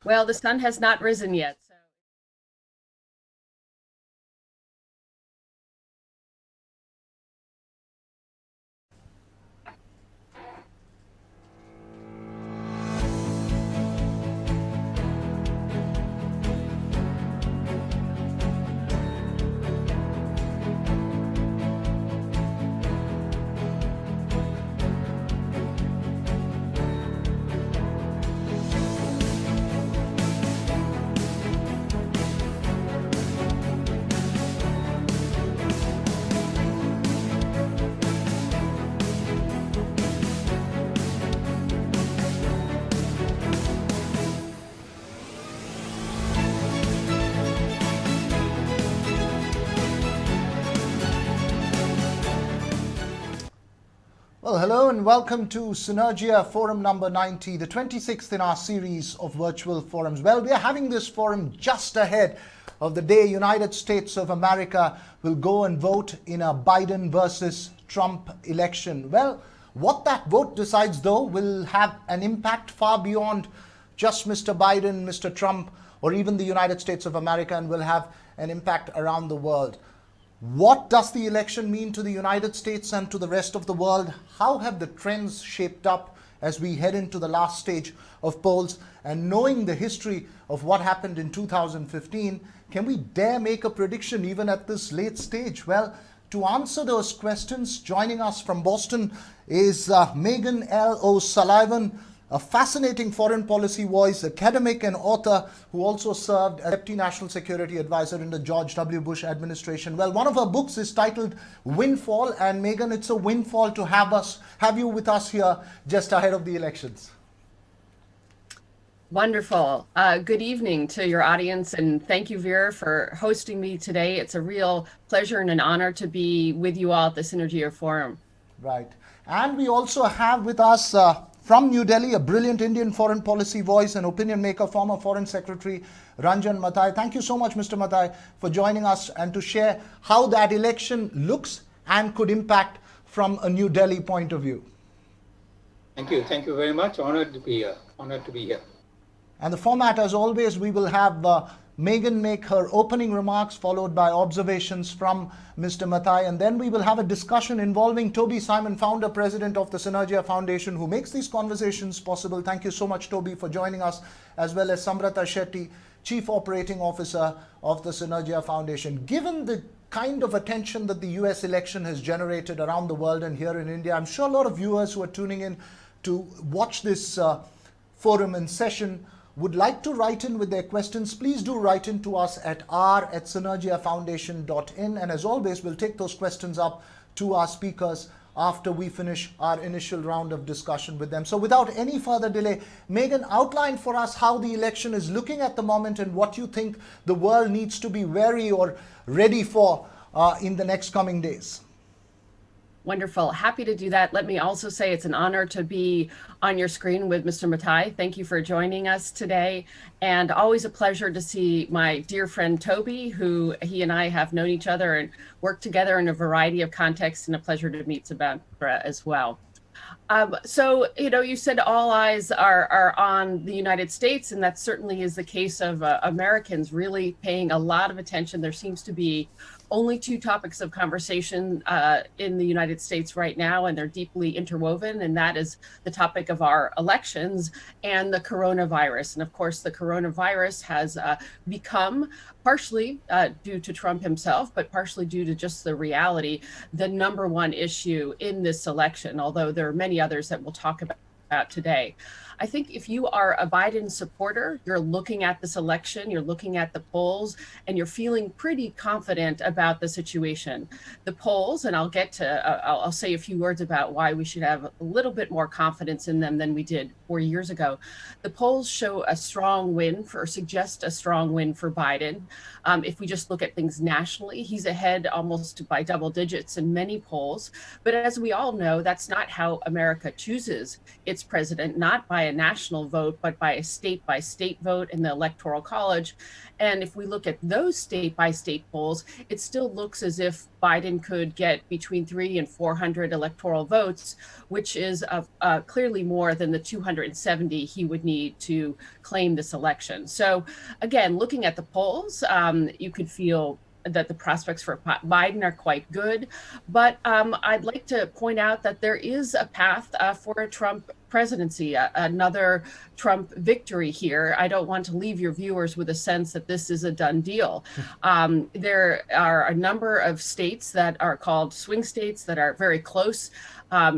Well, the sun has not risen yet. Well, hello and welcome to Synergia Forum number 90, the 26th in our series of virtual forums. Well, we are having this forum just ahead of the day United States of America will go and vote in a Biden versus Trump election. Well, what that vote decides, though, will have an impact far beyond just Mr. Biden, Mr. Trump, or even the United States of America, and will have an impact around the world. What does the election mean to the United States and to the rest of the world? How have the trends shaped up as we head into the last stage of polls? And knowing the history of what happened in 2015, can we dare make a prediction even at this late stage? Well, to answer those questions, joining us from Boston is Megan L. O'Sullivan, a fascinating foreign policy voice, academic and author who also served as Deputy National Security Advisor in the George W. Bush administration. Well, one of her books is titled Windfall, and Megan, it's a windfall to have you with us here just ahead of the elections. Wonderful. Good evening to your audience, and thank you, Vera, for hosting me today. It's a real pleasure and an honor to be with you all at the Synergia Forum. Right. And we also have with us from New Delhi, a brilliant Indian foreign policy voice and opinion maker, former Foreign Secretary Ranjan Mathai. Thank you so much, Mr. Mathai, for joining us and to share how that election looks and could impact from a New Delhi point of view. Thank you. Thank you very much. Honored to be here. And the format, as always, we will have Megan make her opening remarks, followed by observations from Mr. Mathai, and then we will have a discussion involving Toby Simon, founder, president of the Synergia Foundation, who makes these conversations possible. Thank you so much, Toby, for joining us, as well as Samrata Shetty, Chief Operating Officer of the Synergia Foundation. Given the kind of attention that the US election has generated around the world and here in India, I'm sure a lot of viewers who are tuning in to watch this forum and session would like to write in with their questions. Please do write in to us at r@synergiafoundation.in, and as always, we'll take those questions up to our speakers after we finish our initial round of discussion with them. So without any further delay, Megan, outline for us how the election is looking at the moment and what you think the world needs to be wary or ready for in the next coming days. Wonderful. Happy to do that. Let me also say it's an honor to be on your screen with Mr. Mathai. Thank you for joining us today. And always a pleasure to see my dear friend Toby, who he and I have known each other and worked together in a variety of contexts, and a pleasure to meet Samantha as well. So, you said all eyes are on the United States, and that certainly is the case of Americans really paying a lot of attention. There seems to be only two topics of conversation in the United States right now, and they're deeply interwoven, and that is the topic of our elections and the coronavirus. And of course, the coronavirus has become, partially due to Trump himself, but partially due to just the reality, the number one issue in this election, although there are many others that we'll talk about today. I think if you are a Biden supporter, you're looking at this election, you're looking at the polls, and you're feeling pretty confident about the situation. The polls, and I'll say a few words about why we should have a little bit more confidence in them than we did 4 years ago. The polls show a strong win suggest a strong win for Biden. If we just look at things nationally, he's ahead almost by double digits in many polls. But as we all know, that's not how America chooses its president, not by a national vote, but by a state vote in the Electoral College. And if we look at those state by state polls, it still looks as if Biden could get between 300 and 400 electoral votes, which is clearly more than the 270 he would need to claim this election. So again, looking at the polls, you could feel that the prospects for Biden are quite good. But I'd like to point out that there is a path for a Trump presidency, another Trump victory here. I don't want to leave your viewers with a sense that this is a done deal. There are a number of states that are called swing states that are very close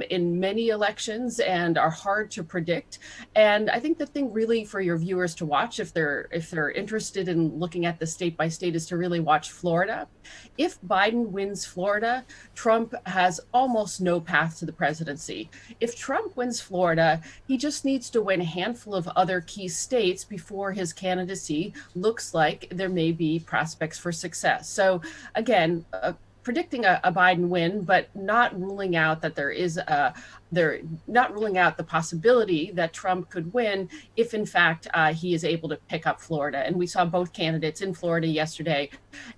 in many elections and are hard to predict. And I think the thing really for your viewers to watch, if they're interested in looking at the state by state, is to really watch Florida. If Biden wins Florida, Trump has almost no path to the presidency. If Trump wins Florida, he just needs to win a handful of other key states before his candidacy looks like there may be prospects for success. So again, predicting a Biden win, but not ruling out that they're not ruling out the possibility that Trump could win if, in fact, he is able to pick up Florida. And we saw both candidates in Florida yesterday.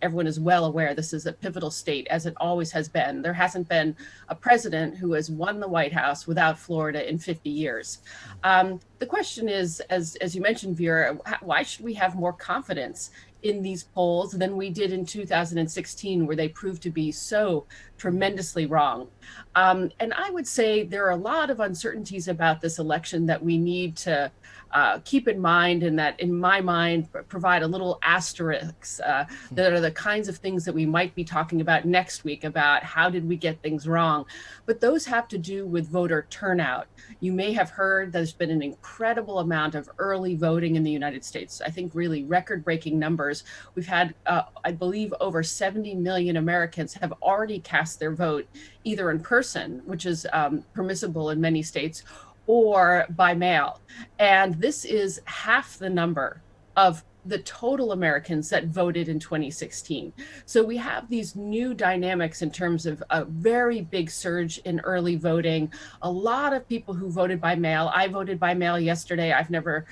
Everyone is well aware this is a pivotal state, as it always has been. There hasn't been a president who has won the White House without Florida in 50 years. The question is, as you mentioned, Vera, why should we have more confidence in these polls than we did in 2016, where they proved to be so tremendously wrong? And I would say there are a lot of uncertainties about this election that we need to keep in mind, and that, in my mind, provide a little asterisks that are the kinds of things that we might be talking about next week about how did we get things wrong. But those have to do with voter turnout. You may have heard there's been an incredible amount of early voting in the United States. I think really record-breaking numbers. We've had, I believe, over 70 million Americans have already cast their vote, either in person, which is permissible in many states, or by mail. And this is half the number of the total Americans that voted in 2016. So we have these new dynamics in terms of a very big surge in early voting. A lot of people who voted by mail. I voted by mail yesterday. I've never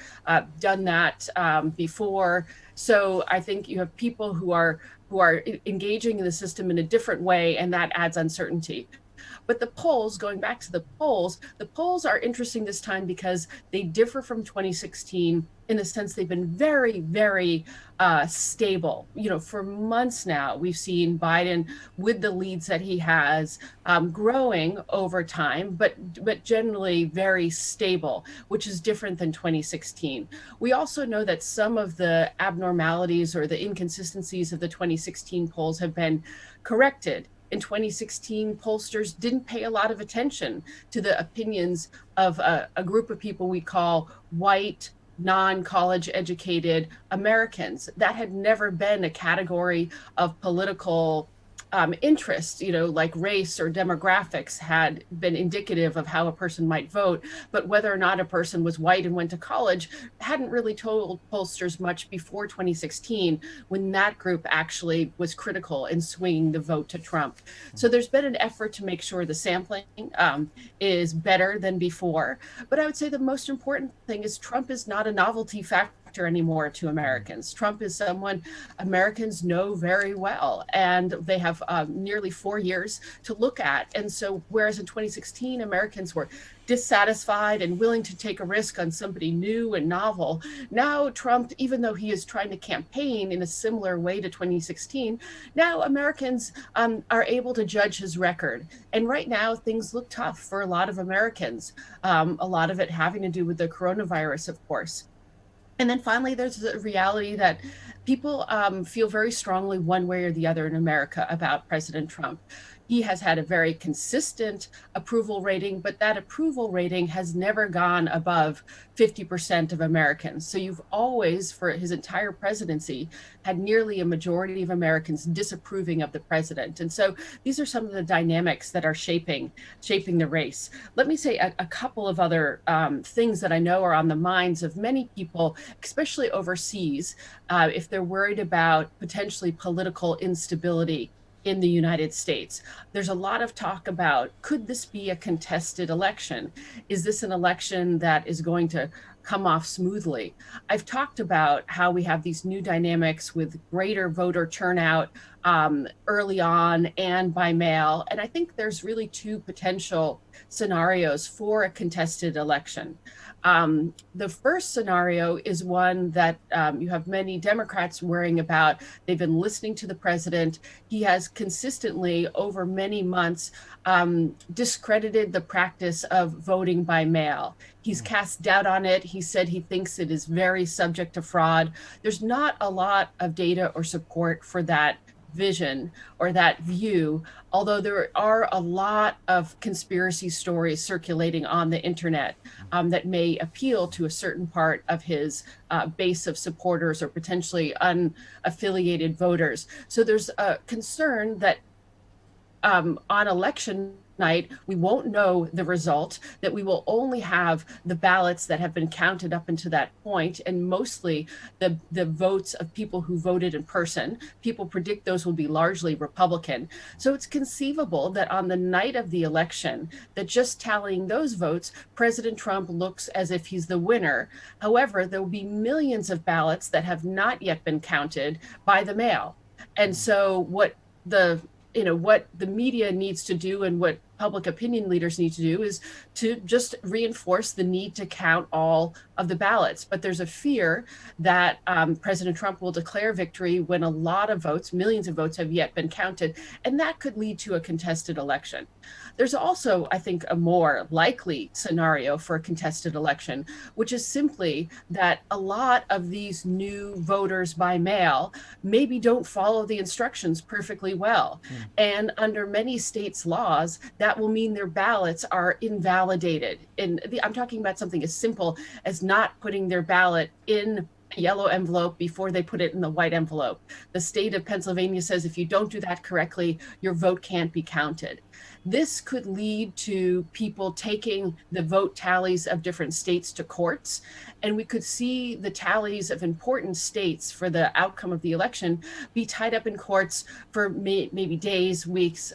done that before. So I think you have people who are engaging in the system in a different way, and that adds uncertainty. But the polls, going back to the polls are interesting this time because they differ from 2016 in the sense they've been very, very stable. You know, for months now, we've seen Biden with the leads that he has growing over time, but generally very stable, which is different than 2016. We also know that some of the abnormalities or the inconsistencies of the 2016 polls have been corrected. In 2016, pollsters didn't pay a lot of attention to the opinions of a group of people we call white, non-college educated Americans. That had never been a category of political interest, you know, like race or demographics had been indicative of how a person might vote. But whether or not a person was white and went to college hadn't really told pollsters much before 2016, when that group actually was critical in swinging the vote to Trump. So there's been an effort to make sure the sampling is better than before. But I would say the most important thing is Trump is not a novelty factor anymore to Americans. Trump is someone Americans know very well, and they have nearly 4 years to look at. And so, whereas in 2016, Americans were dissatisfied and willing to take a risk on somebody new and novel, now Trump, even though he is trying to campaign in a similar way to 2016, now Americans are able to judge his record. And right now, things look tough for a lot of Americans, a lot of it having to do with the coronavirus, of course. And then finally, there's the reality that people feel very strongly one way or the other in America about President Trump. He has had a very consistent approval rating, but that approval rating has never gone above 50% of Americans. So you've always, for his entire presidency, had nearly a majority of Americans disapproving of the president. And so these are some of the dynamics that are shaping the race. Let me say a couple of other things that I know are on the minds of many people, especially overseas, if they're worried about potentially political instability in the United States. There's a lot of talk about, could this be a contested election? Is this an election that is going to come off smoothly? I've talked about how we have these new dynamics with greater voter turnout early on and by mail. And I think there's really two potential scenarios for a contested election. The first scenario is one that you have many Democrats worrying about. They've been listening to the president. He has consistently, over many months, discredited the practice of voting by mail. He's cast doubt on it. He said he thinks it is very subject to fraud. There's not a lot of data or support for that vision or that view, although there are a lot of conspiracy stories circulating on the internet that may appeal to a certain part of his base of supporters or potentially unaffiliated voters. So there's a concern that on election night, we won't know the result, that we will only have the ballots that have been counted up until that point, and mostly the votes of people who voted in person. People predict those will be largely Republican. So it's conceivable that on the night of the election, that just tallying those votes, President Trump looks as if he's the winner. However, there will be millions of ballots that have not yet been counted by the mail. And so what the media needs to do and what public opinion leaders need to do is to just reinforce the need to count all of the ballots. But there's a fear that President Trump will declare victory when a lot of votes, millions of votes, have yet been counted, and that could lead to a contested election. There's also, I think, a more likely scenario for a contested election, which is simply that a lot of these new voters by mail maybe don't follow the instructions perfectly well. And under many states' laws, that will mean their ballots are invalidated. And I'm talking about something as simple as not putting their ballot in a yellow envelope before they put it in the white envelope. The state of Pennsylvania says if you don't do that correctly, your vote can't be counted. This could lead to people taking the vote tallies of different states to courts, and we could see the tallies of important states for the outcome of the election be tied up in courts for maybe days, weeks,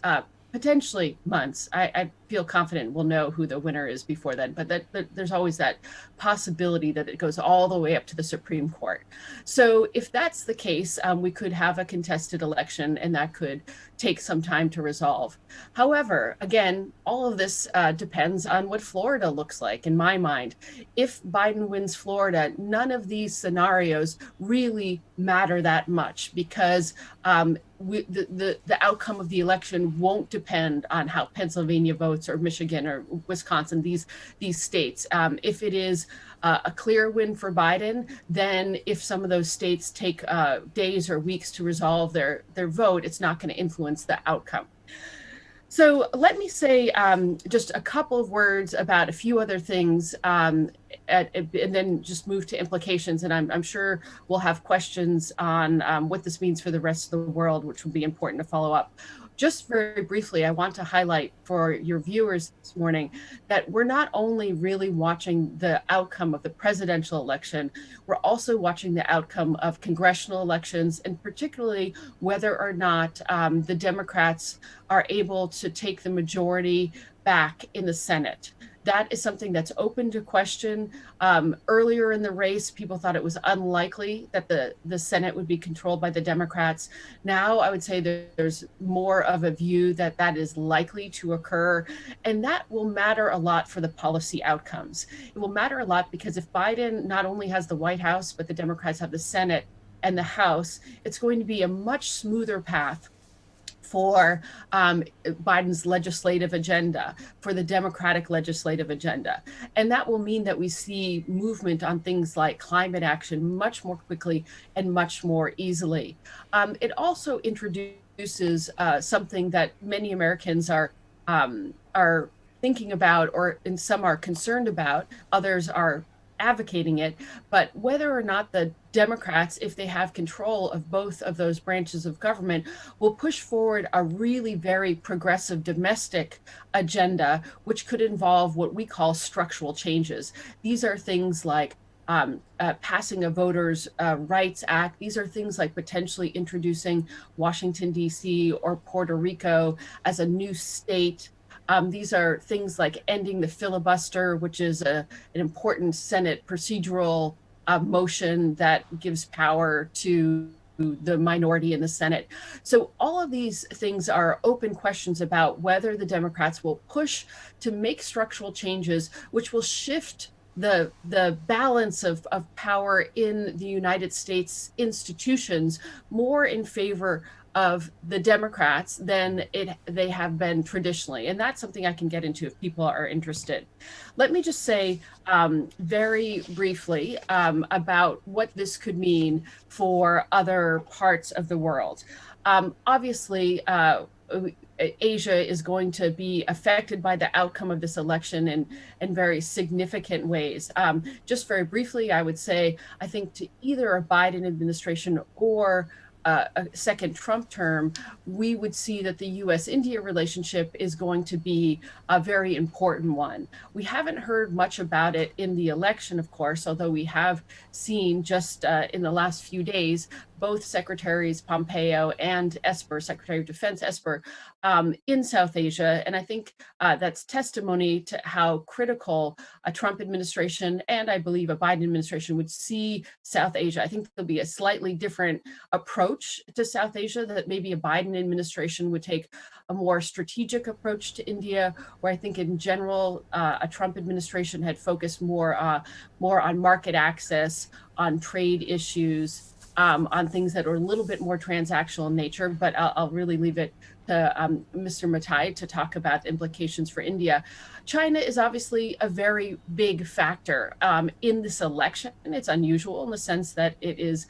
potentially months. I feel confident we'll know who the winner is before then, but there's always that possibility that it goes all the way up to the Supreme Court. So if that's the case, we could have a contested election, and that could take some time to resolve. However, again, all of this depends on what Florida looks like, in my mind. If Biden wins Florida, none of these scenarios really matter that much, because the outcome of the election won't depend on how Pennsylvania votes, or Michigan or Wisconsin, these states. If it is a clear win for Biden, then if some of those states take days or weeks to resolve their vote, it's not going to influence the outcome. So let me say just a couple of words about a few other things, and then just move to implications. And I'm sure we'll have questions on what this means for the rest of the world, which will be important to follow up. Just very briefly, I want to highlight for your viewers this morning that we're not only really watching the outcome of the presidential election, we're also watching the outcome of congressional elections, and particularly whether or not the Democrats are able to take the majority back in the Senate. That is something that's open to question. Earlier in the race, people thought it was unlikely that the Senate would be controlled by the Democrats. Now, I would say that there's more of a view that that is likely to occur, and that will matter a lot for the policy outcomes. It will matter a lot because if Biden not only has the White House, but the Democrats have the Senate and the House, it's going to be a much smoother path for Biden's legislative agenda, for the Democratic legislative agenda. And that will mean that we see movement on things like climate action much more quickly and much more easily. It also introduces something that many Americans are thinking about, or and some are concerned about, others are advocating it, but whether or not the Democrats, if they have control of both of those branches of government, will push forward a really very progressive domestic agenda, which could involve what we call structural changes. These are things like passing a Voters' Rights Act. These are things like potentially introducing Washington, D.C. or Puerto Rico as a new state. These are things like ending the filibuster, which is an important Senate procedural motion that gives power to the minority in the Senate. So all of these things are open questions about whether the Democrats will push to make structural changes, which will shift the balance of power in the United States institutions more in favor of the Democrats than they have been traditionally. And that's something I can get into if people are interested. Let me just say very briefly about what this could mean for other parts of the world. Obviously, Asia is going to be affected by the outcome of this election in very significant ways. Just very briefly, I would say, I think to either a Biden administration or a second Trump term, we would see that the US-India relationship is going to be a very important one. We haven't heard much about it in the election, of course, although we have seen just in the last few days, both Secretaries Pompeo and Esper, Secretary of Defense Esper, in South Asia. And I think that's testimony to how critical a Trump administration and I believe a Biden administration would see South Asia. I think there'll be a slightly different approach to South Asia, that maybe a Biden administration would take a more strategic approach to India, where I think in general, a Trump administration had focused more on market access, on trade issues, on things that are a little bit more transactional in nature, but I'll really leave it to Mr. Matai to talk about the implications for India. China is obviously a very big factor in this election. It's unusual in the sense that it is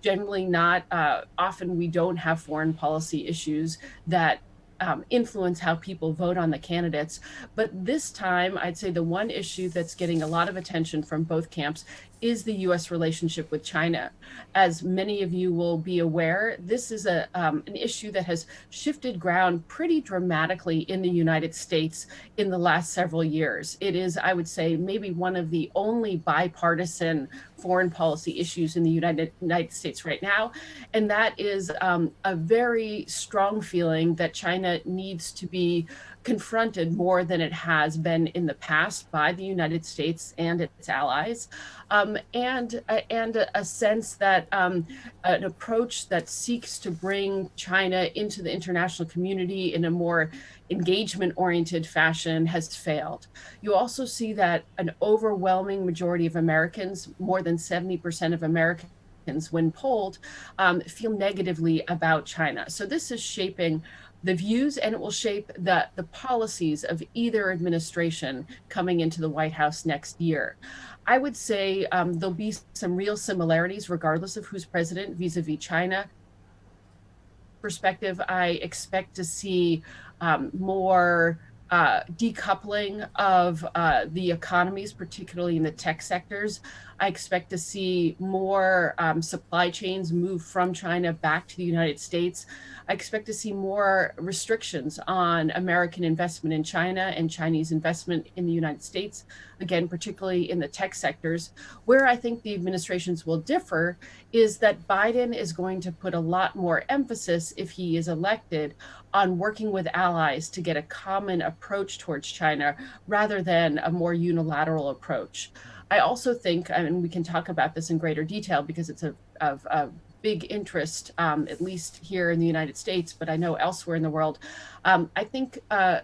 generally not, often we don't have foreign policy issues that influence how people vote on the candidates. But this time, I'd say the one issue that's getting a lot of attention from both camps is the US relationship with China. As many of you will be aware, this is an issue that has shifted ground pretty dramatically in the United States in the last several years. It is, I would say, maybe one of the only bipartisan foreign policy issues in the United States right now. And that is a very strong feeling that China needs to be confronted more than it has been in the past by the United States and its allies, and a sense that an approach that seeks to bring China into the international community in a more engagement-oriented fashion has failed. You also see that an overwhelming majority of Americans, more than 70% of Americans, when polled, feel negatively about China. So this is shaping the views, and it will shape the policies of either administration coming into the White House next year. I would say there'll be some real similarities regardless of who's president vis-a-vis China. Perspective, I expect to see more decoupling of the economies, particularly in the tech sectors. I expect to see more supply chains move from China back to the United States. I expect to see more restrictions on American investment in China and Chinese investment in the United States, again, particularly in the tech sectors. Where I think the administrations will differ is that Biden is going to put a lot more emphasis, if he is elected, on working with allies to get a common approach towards China rather than a more unilateral approach. I also think, and we can talk about this in greater detail because it's of big interest, at least here in the United States, but I know elsewhere in the world. I think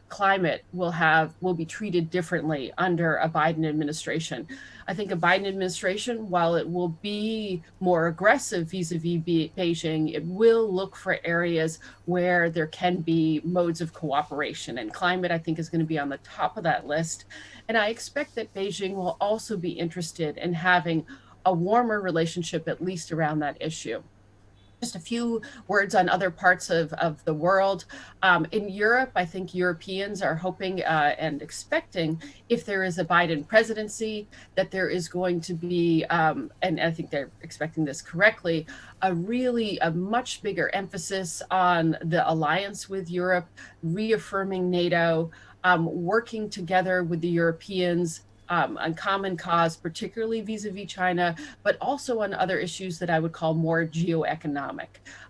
climate will be treated differently under a Biden administration. I think a Biden administration, while it will be more aggressive vis-a-vis Beijing, it will look for areas where there can be modes of cooperation. And climate, I think, is going to be on the top of that list. And I expect that Beijing will also be interested in having a warmer relationship, at least around that issue. Just a few words on other parts of the world. In Europe, I think Europeans are hoping and expecting, if there is a Biden presidency, that there is going to be, and I think they're expecting this correctly, a much bigger emphasis on the alliance with Europe, reaffirming NATO, working together with the Europeans on common cause, particularly vis-a-vis China, but also on other issues that I would call more geoeconomic.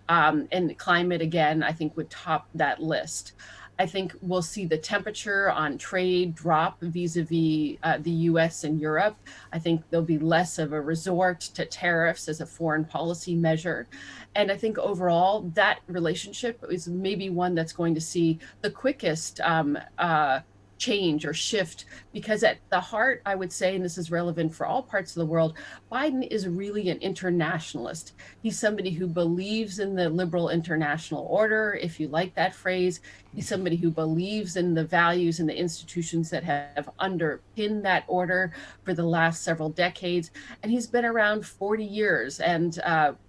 And climate, again, I think would top that list. I think we'll see the temperature on trade drop vis-a-vis the US and Europe. I think there'll be less of a resort to tariffs as a foreign policy measure. And I think overall that relationship is maybe one that's going to see the quickest change or shift, because at the heart, I would say, and this is relevant for all parts of the world, Biden is really an internationalist. He's somebody who believes in the liberal international order, if you like that phrase. He's somebody who believes in the values and the institutions that have underpinned that order for the last several decades. And he's been around 40 years, and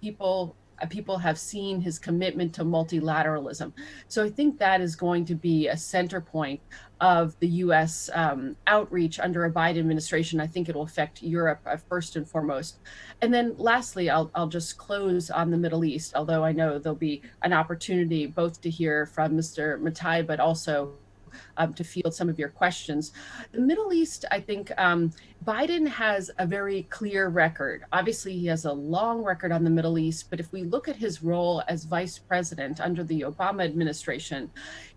people have seen his commitment to multilateralism. So I think that is going to be a center point of the US outreach under a Biden administration. I think it'll affect Europe first and foremost. And then lastly, I'll just close on the Middle East, although I know there'll be an opportunity both to hear from Mr. Matai, but also to field some of your questions. The Middle East, I think Biden has a very clear record. Obviously, he has a long record on the Middle East, but if we look at his role as vice president under the Obama administration,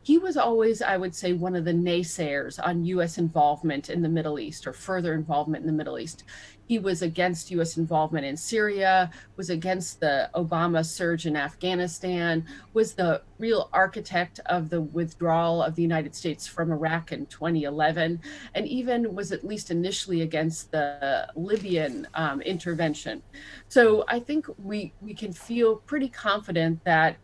he was always, I would say, one of the naysayers on US involvement in the Middle East or further involvement in the Middle East. He was against US involvement in Syria, was against the Obama surge in Afghanistan, was the real architect of the withdrawal of the United States from Iraq in 2011, and even was at least initially against the Libyan intervention. So I think we can feel pretty confident that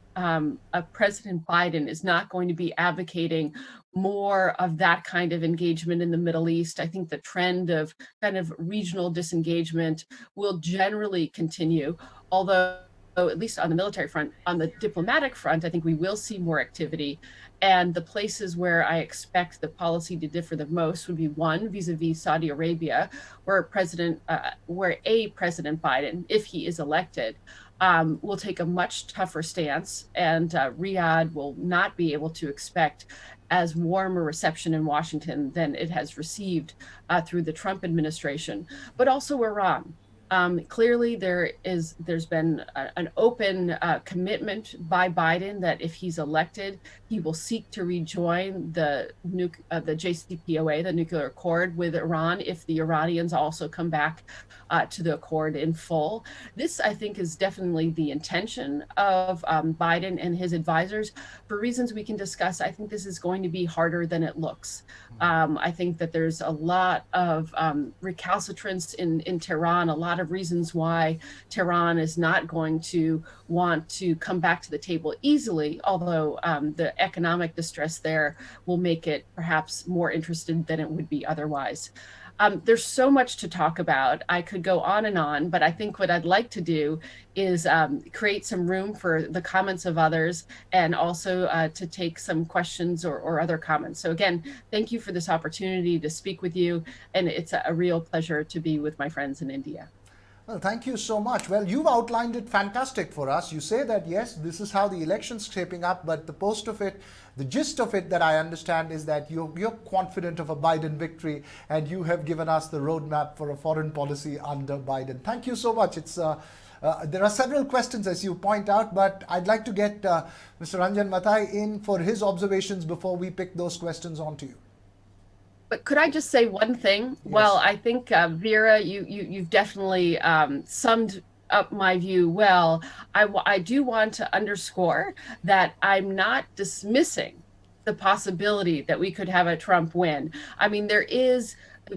President Biden is not going to be advocating more of that kind of engagement in the Middle East. I think the trend of kind of regional disengagement will generally continue, although at least on the military front. On the diplomatic front, I think we will see more activity. And the places where I expect the policy to differ the most would be one, vis-a-vis Saudi Arabia, where President Biden, if he is elected, will take a much tougher stance, and Riyadh will not be able to expect as warm a reception in Washington than it has received through the Trump administration, but also Iran. Clearly, there's been an open commitment by Biden that if he's elected, he will seek to rejoin the JCPOA, the nuclear accord with Iran, if the Iranians also come back to the accord in full. This, I think, is definitely the intention of Biden and his advisors. For reasons we can discuss, I think this is going to be harder than it looks. I think that there's a lot of recalcitrance in Tehran, a lot of reasons why Tehran is not going to want to come back to the table easily, although the economic distress there will make it perhaps more interested than it would be otherwise. There's so much to talk about. I could go on, but I think what I'd like to do is create some room for the comments of others, and also to take some questions or other comments. So again, thank you for this opportunity to speak with you, and it's a real pleasure to be with my friends in India. Well, thank you so much. Well, you've outlined it fantastic for us. You say that, yes, this is how the election's shaping up, but the gist of it that I understand is that you're confident of a Biden victory, and you have given us the roadmap for a foreign policy under Biden. Thank you so much. There are several questions, as you point out, but I'd like to get Mr. Ranjan Mathai in for his observations before we pick those questions onto you. But could I just say one thing? Yes. Well, I think Vera, you've definitely summed up my view well. I do want to underscore that I'm not dismissing the possibility that we could have a Trump win. I mean,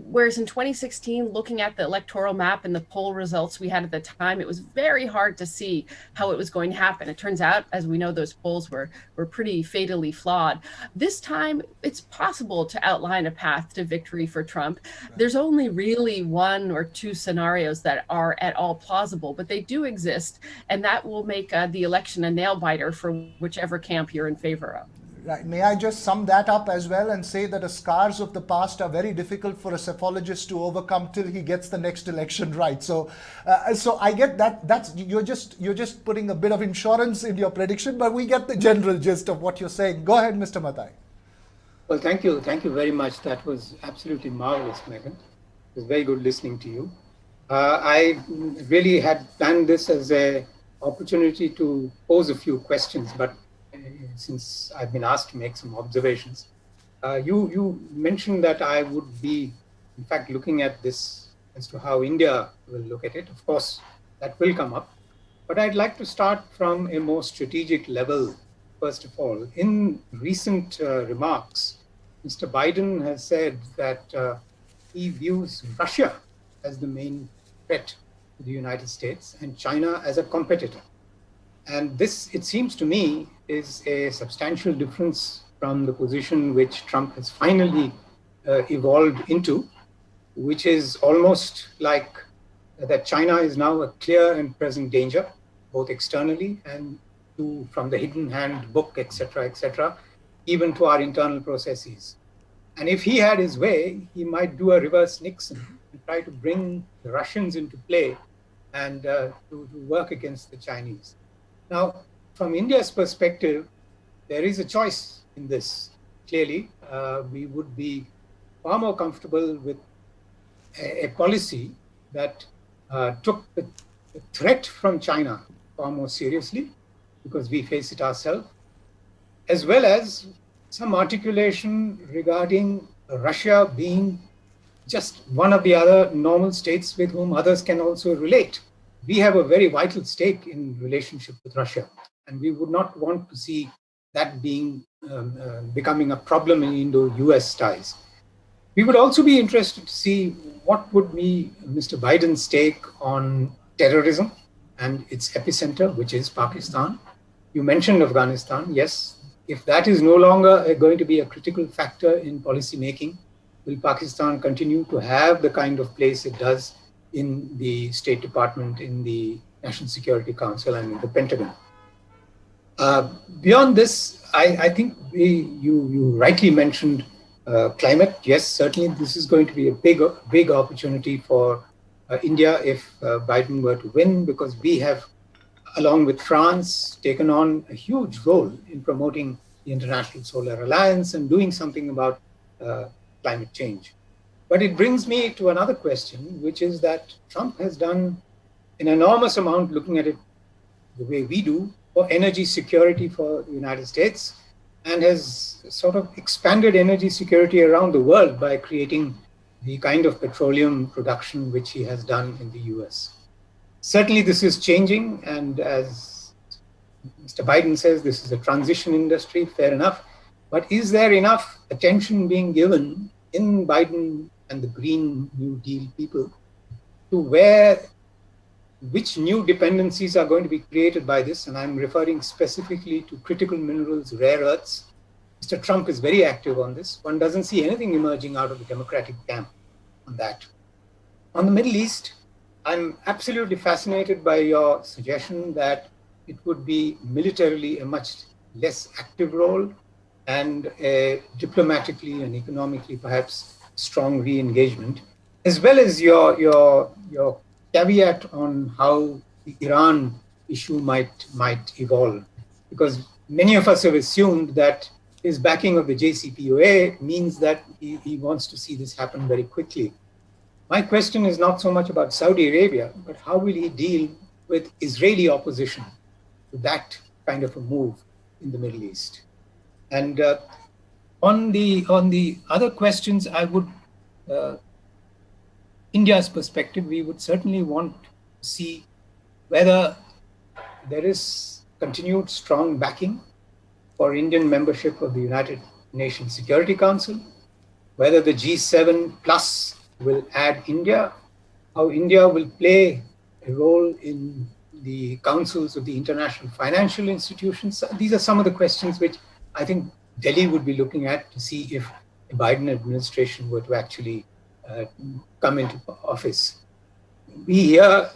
whereas in 2016, looking at the electoral map and the poll results we had at the time, it was very hard to see how it was going to happen. It turns out, as we know, those polls were pretty fatally flawed. This time, it's possible to outline a path to victory for Trump. Right. There's only really one or two scenarios that are at all plausible, but they do exist, and that will make the election a nail biter for whichever camp you're in favor of. Right. May I just sum that up as well and say that the scars of the past are very difficult for a psephologist to overcome till he gets the next election right. So I get that. You're just putting a bit of insurance in your prediction, but we get the general gist of what you're saying. Go ahead, Mr. Mathai. Well, thank you very much. That was absolutely marvelous, Megan. It was very good listening to you. I really had planned this as an opportunity to pose a few questions, but since I've been asked to make some observations, you mentioned that I would be, in fact, looking at this as to how India will look at it. Of course, that will come up. But I'd like to start from a more strategic level, first of all. In recent remarks, Mr. Biden has said that he views Russia as the main threat to the United States and China as a competitor. And this, it seems to me, is a substantial difference from the position which Trump has finally evolved into, which is almost like that China is now a clear and present danger, both externally and from the hidden hand book, etc., even to our internal processes. And if he had his way, he might do a reverse Nixon and try to bring the Russians into play and to work against the Chinese. Now, from India's perspective, there is a choice in this. Clearly, we would be far more comfortable with a policy that took the threat from China far more seriously, because we face it ourselves, as well as some articulation regarding Russia being just one of the other normal states with whom others can also relate. We have a very vital stake in relationship with Russia, and we would not want to see that being becoming a problem in Indo-US ties. We would also be interested to see what would be Mr. Biden's take on terrorism and its epicenter, which is Pakistan. You mentioned Afghanistan. Yes, if that is no longer going to be a critical factor in policy making, will Pakistan continue to have the kind of place it does in the State Department, in the National Security Council, and in the Pentagon? Beyond this, I think you rightly mentioned climate. Yes, certainly this is going to be a big opportunity for India if Biden were to win, because we have, along with France, taken on a huge role in promoting the International Solar Alliance and doing something about climate change. But it brings me to another question, which is that Trump has done an enormous amount, looking at it the way we do, for energy security for the United States, and has sort of expanded energy security around the world by creating the kind of petroleum production which he has done in the US. Certainly this is changing, and as Mr. Biden says, this is a transition industry, fair enough. But is there enough attention being given in Biden and the Green New Deal people to which new dependencies are going to be created by this? And I'm referring specifically to critical minerals, rare earths. Mr. Trump is very active on this. One doesn't see anything emerging out of the Democratic camp on that. On the Middle East, I'm absolutely fascinated by your suggestion that it would be militarily a much less active role and a diplomatically and economically perhaps strong re-engagement, as well as your caveat on how the Iran issue might evolve. Because many of us have assumed that his backing of the JCPOA means that he wants to see this happen very quickly. My question is not so much about Saudi Arabia, but how will he deal with Israeli opposition to that kind of a move in the Middle East? And on the other questions, I would, India's perspective, we would certainly want to see whether there is continued strong backing for Indian membership of the United Nations Security Council, whether the G7 plus will add India, how India will play a role in the councils of the international financial institutions. These are some of the questions which I think Delhi would be looking at to see if the Biden administration were to actually come into office. We here,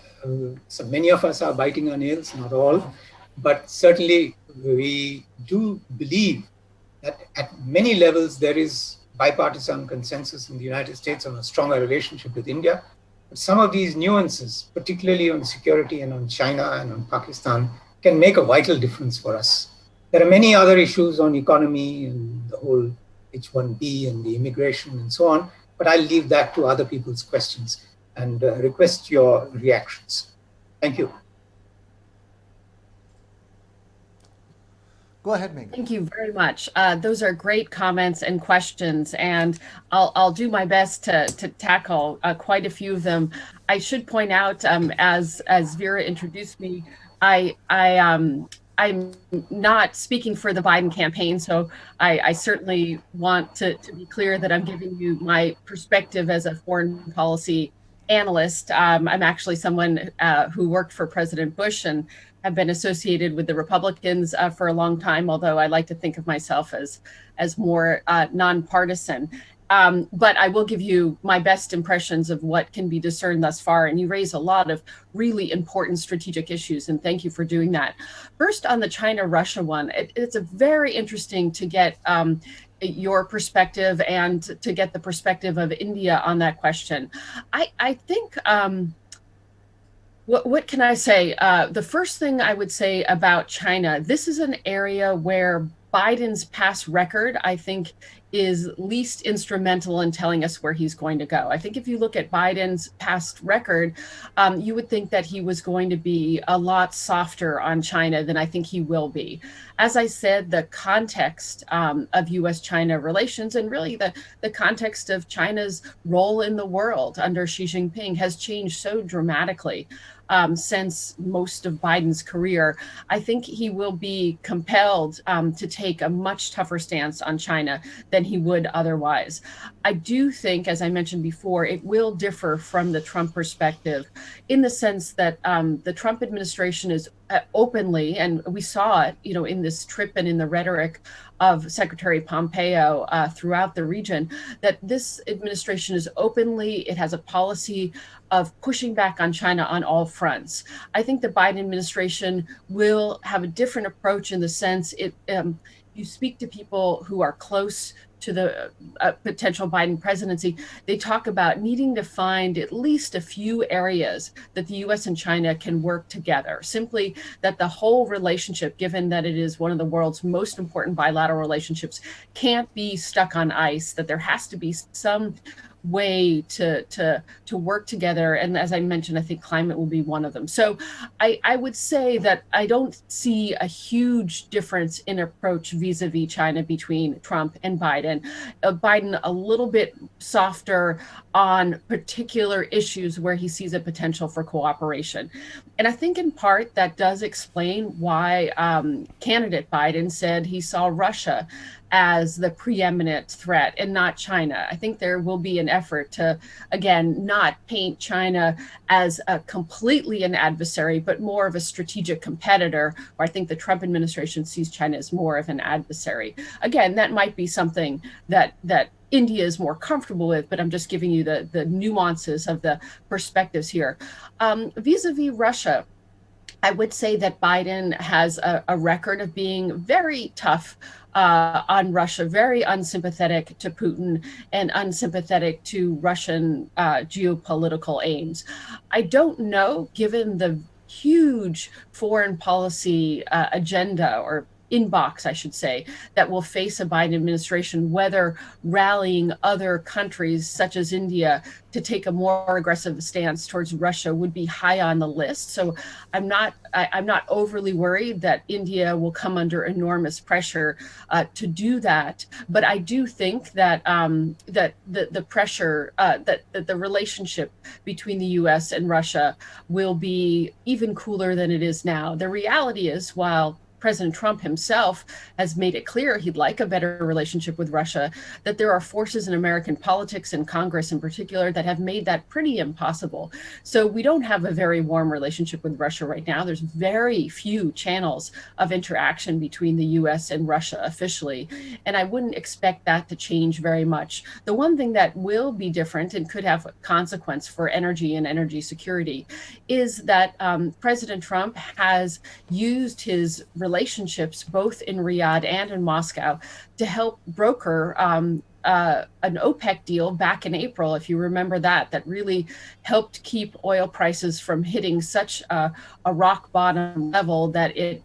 so many of us are biting our nails, not all, but certainly we do believe that at many levels there is bipartisan consensus in the United States on a stronger relationship with India. But some of these nuances, particularly on security and on China and on Pakistan, can make a vital difference for us. There are many other issues on economy and the whole H-1B and the immigration and so on. but I'll leave that to other people's questions and request your reactions. Thank you. Go ahead, Megan. Thank you very much. Those are great comments and questions, and I'll do my best to tackle quite a few of them. I should point out, as Vera introduced me, I'm not speaking for the Biden campaign, so I certainly want to be clear that I'm giving you my perspective as a foreign policy analyst. I'm actually someone who worked for President Bush and have been associated with the Republicans for a long time, although I like to think of myself as more nonpartisan. But I will give you my best impressions of what can be discerned thus far. And you raise a lot of really important strategic issues, and thank you for doing that. First, on the China-Russia one, it's a very interesting to get your perspective and to get the perspective of India on that question. I think, what can I say? The first thing I would say about China, this is an area where Biden's past record, I think, is least instrumental in telling us where he's going to go. I think if you look at Biden's past record, you would think that he was going to be a lot softer on China than I think he will be. As I said, the context of U.S.-China relations and really the context of China's role in the world under Xi Jinping has changed so dramatically since most of Biden's career. I think he will be compelled to take a much tougher stance on China than he would otherwise. I do think, as I mentioned before, it will differ from the Trump perspective in the sense that the Trump administration is openly, and we saw it, in this trip and in the rhetoric of Secretary Pompeo throughout the region, that this administration is openly, it has a policy of pushing back on China on all fronts. I think the Biden administration will have a different approach in the sense you speak to people who are close to the potential Biden presidency, they talk about needing to find at least a few areas that the U.S. and China can work together. Simply that the whole relationship, given that it is one of the world's most important bilateral relationships, can't be stuck on ice, that there has to be some way to work together. And as I mentioned, I think climate will be one of them. So I would say that I don't see a huge difference in approach vis-a-vis China between Trump and Biden. Biden a little bit softer on particular issues where he sees a potential for cooperation. And I think in part that does explain why candidate Biden said he saw Russia as the preeminent threat and not China. I think there will be an effort to, again, not paint China as completely an adversary, but more of a strategic competitor, where I think the Trump administration sees China as more of an adversary. Again, that might be something that India is more comfortable with, but I'm just giving you the nuances of the perspectives here. Vis-a-vis Russia, I would say that Biden has a record of being very tough on Russia, very unsympathetic to Putin and unsympathetic to Russian geopolitical aims. I don't know, given the huge foreign policy agenda or inbox, I should say, that will face a Biden administration, whether rallying other countries such as India to take a more aggressive stance towards Russia would be high on the list. So I'm not overly worried that India will come under enormous pressure to do that. But I do think that that the pressure, that the relationship between the U.S. and Russia will be even cooler than it is now. The reality is, while President Trump himself has made it clear he'd like a better relationship with Russia, that there are forces in American politics and Congress in particular that have made that pretty impossible. So we don't have a very warm relationship with Russia right now. There's very few channels of interaction between the US and Russia officially, and I wouldn't expect that to change very much. The one thing that will be different and could have consequence for energy and energy security is that President Trump has used his relationships both in Riyadh and in Moscow to help broker an OPEC deal back in April, if you remember that really helped keep oil prices from hitting such a rock bottom level that it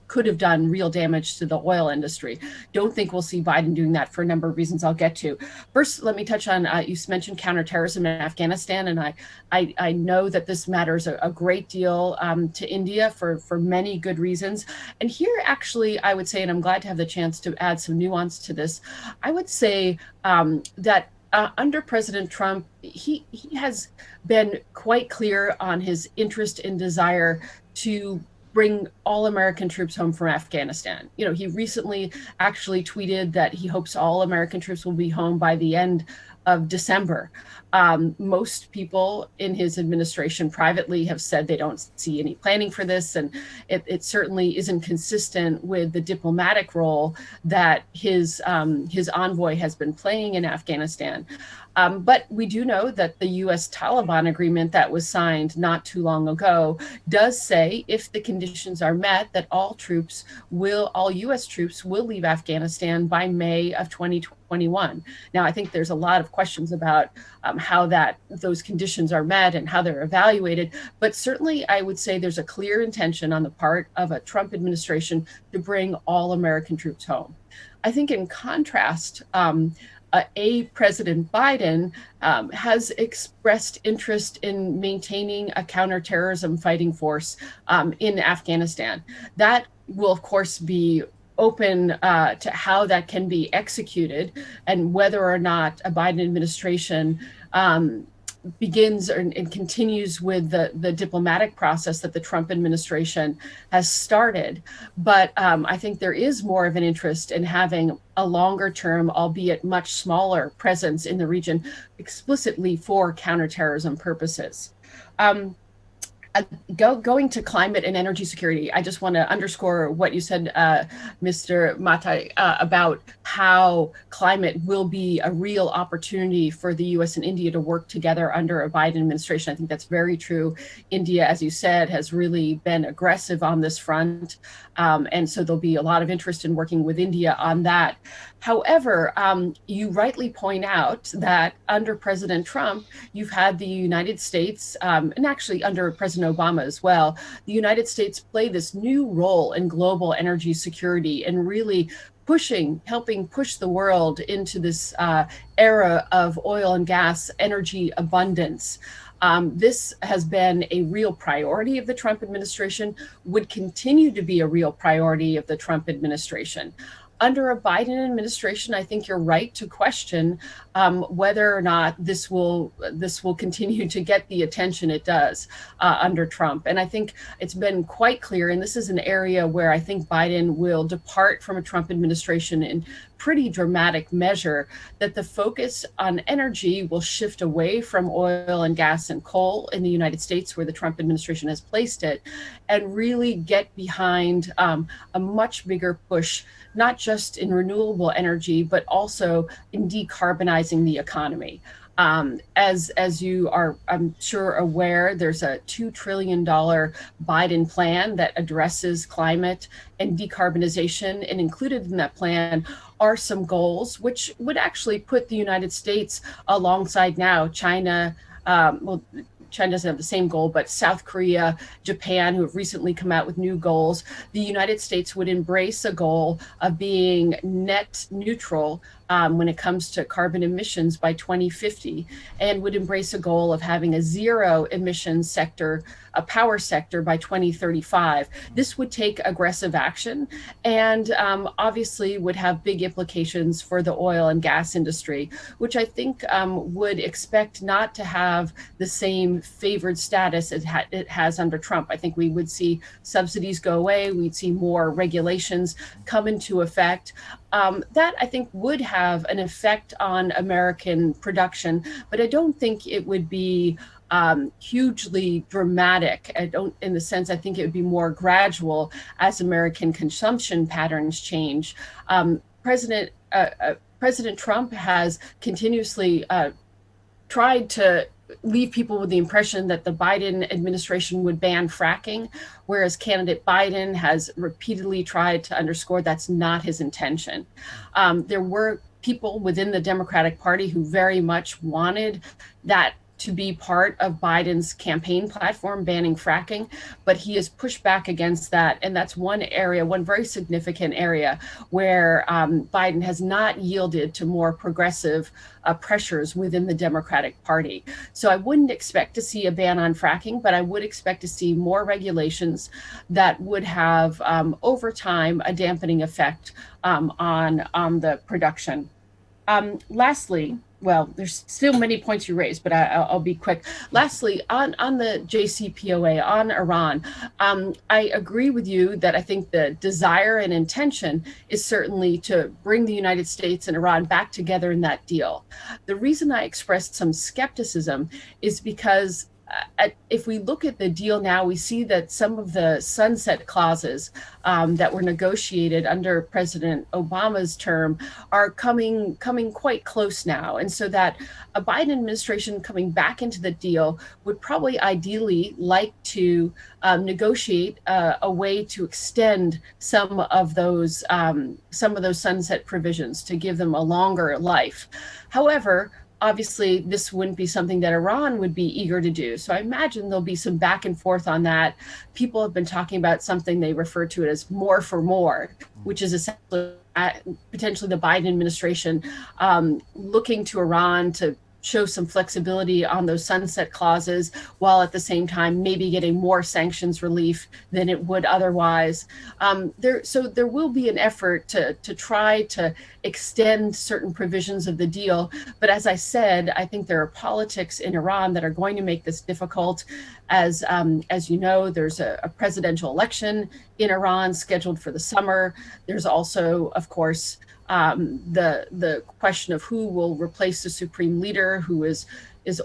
could have done real damage to the oil industry. Don't think we'll see Biden doing that for a number of reasons I'll get to. First, let me touch on, you mentioned counterterrorism in Afghanistan, and I know that this matters a great deal to India for many good reasons. And here, actually, I would say, and I'm glad to have the chance to add some nuance to this, I would say that under President Trump, he has been quite clear on his interest and desire to bring all American troops home from Afghanistan. You know, he recently actually tweeted that he hopes all American troops will be home by the end of December. Most people in his administration privately have said they don't see any planning for this, and it certainly isn't consistent with the diplomatic role that his envoy has been playing in Afghanistan. But we do know that the U.S. Taliban agreement that was signed not too long ago does say, if the conditions are met, that all U.S. troops will leave Afghanistan by May of 2021. Now, I think there's a lot of questions about how those conditions are met and how they're evaluated. But certainly, I would say there's a clear intention on the part of a Trump administration to bring all American troops home. I think in contrast, President Biden has expressed interest in maintaining a counterterrorism fighting force in Afghanistan. That will, of course, be open to how that can be executed and whether or not a Biden administration begins and continues with the diplomatic process that the Trump administration has started. But I think there is more of an interest in having a longer term, albeit much smaller, presence in the region explicitly for counterterrorism purposes. Going to climate and energy security, I just want to underscore what you said, Mr. Matai, about how climate will be a real opportunity for the U.S. and India to work together under a Biden administration. I think that's very true. India, as you said, has really been aggressive on this front. And so there'll be a lot of interest in working with India on that. However, you rightly point out that under President Trump, you've had the United States, and actually under President Obama as well, the United States play this new role in global energy security and really helping push the world into this era of oil and gas energy abundance. This has been a real priority of the Trump administration, would continue to be a real priority of the Trump administration. Under a Biden administration, I think you're right to question whether or not this will continue to get the attention it does under Trump. And I think it's been quite clear, and this is an area where I think Biden will depart from a Trump administration in pretty dramatic measure, that the focus on energy will shift away from oil and gas and coal in the United States, where the Trump administration has placed it, and really get behind a much bigger push, not just in renewable energy, but also in decarbonizing the economy. As you are, I'm sure, aware, there's a $2 trillion Biden plan that addresses climate and decarbonization, and included in that plan are some goals which would actually put the United States alongside now China. China doesn't have the same goal, but South Korea, Japan, who have recently come out with new goals. The United States would embrace a goal of being net neutral when it comes to carbon emissions by 2050, and would embrace a goal of having a zero emission sector, a power sector, by 2035. This would take aggressive action and obviously would have big implications for the oil and gas industry, which I think would expect not to have the same favored status it has under Trump. I think we would see subsidies go away. We'd see more regulations come into effect. That I think would have an effect on American production, but I don't think it would be hugely dramatic. In the sense, I think it would be more gradual as American consumption patterns change. President Trump has continuously tried to leave people with the impression that the Biden administration would ban fracking, whereas candidate Biden has repeatedly tried to underscore that's not his intention. There were people within the Democratic Party who very much wanted that to be part of Biden's campaign platform, banning fracking, but he has pushed back against that. And that's one area, one very significant area where Biden has not yielded to more progressive pressures within the Democratic Party. So I wouldn't expect to see a ban on fracking, but I would expect to see more regulations that would have, over time, a dampening effect on the production. Lastly, well, there's still many points you raised, but I'll be quick. Lastly, on the JCPOA, on Iran, I agree with you that I think the desire and intention is certainly to bring the United States and Iran back together in that deal. The reason I expressed some skepticism is because if we look at the deal now, we see that some of the sunset clauses that were negotiated under President Obama's term are coming quite close now. And so that a Biden administration coming back into the deal would probably ideally like to negotiate a way to extend some of those sunset provisions to give them a longer life. However, obviously, this wouldn't be something that Iran would be eager to do. So I imagine there'll be some back and forth on that. People have been talking about something they refer to it as more for more, which is essentially potentially the Biden administration looking to Iran to show some flexibility on those sunset clauses, while at the same time maybe getting more sanctions relief than it would otherwise. So there will be an effort to try to extend certain provisions of the deal. But as I said, I think there are politics in Iran that are going to make this difficult. As you know, there's a presidential election in Iran scheduled for the summer. There's also, of course, the question of who will replace the supreme leader, who is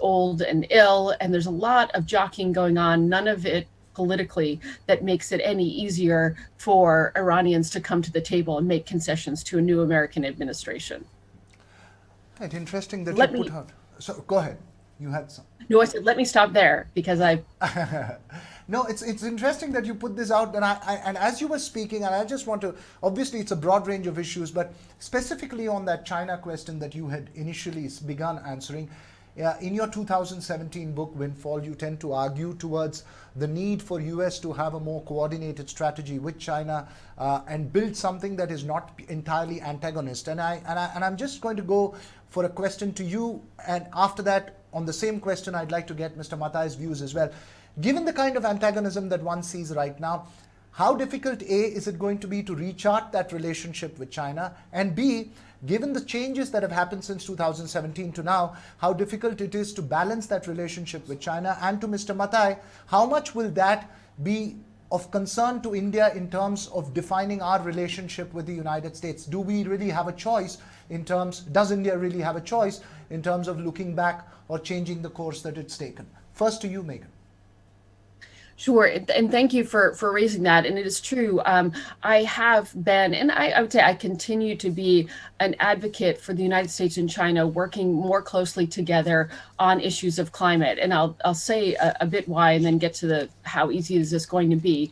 old and ill, and there's a lot of jockeying going on, none of it politically that makes it any easier for Iranians to come to the table and make concessions to a new American administration. Right, interesting that Let you put me- out. So go ahead. You had some. No, I said, let me stop there because No, it's interesting that you put this out, and as you were speaking, and I just want to, obviously it's a broad range of issues, but specifically on that China question that you had initially begun answering, in your 2017 book Windfall, you tend to argue towards the need for US to have a more coordinated strategy with China and build something that is not entirely antagonist. And I'm just going to go for a question to you, and after that, on the same question, I'd like to get Mr. Matai's views as well. Given the kind of antagonism that one sees right now, how difficult, A, is it going to be to rechart that relationship with China? And B, given the changes that have happened since 2017 to now, how difficult it is to balance that relationship with China? And to Mr. Matai, how much will that be of concern to India in terms of defining our relationship with the United States? Do we really have a choice in terms, does India really have a choice in terms of looking back or changing the course that it's taken? First to you, Megan. Sure, and thank you for raising that. And it is true. I have been, and I would say I continue to be an advocate for the United States and China working more closely together on issues of climate. And I'll say a bit why, and then get to the how easy is this going to be.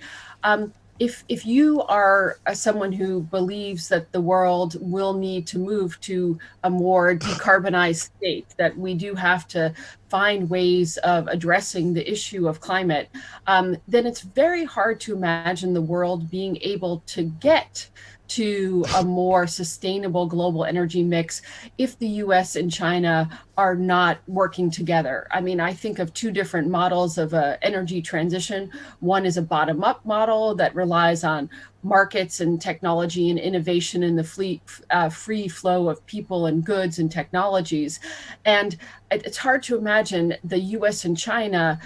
If you are someone who believes that the world will need to move to a more decarbonized state, that we do have to find ways of addressing the issue of climate, then it's very hard to imagine the world being able to get to a more sustainable global energy mix if the US and China are not working together. I mean, I think of two different models of energy transition. One is a bottom-up model that relies on markets and technology and innovation in the free flow of people and goods and technologies. And it's hard to imagine the US and China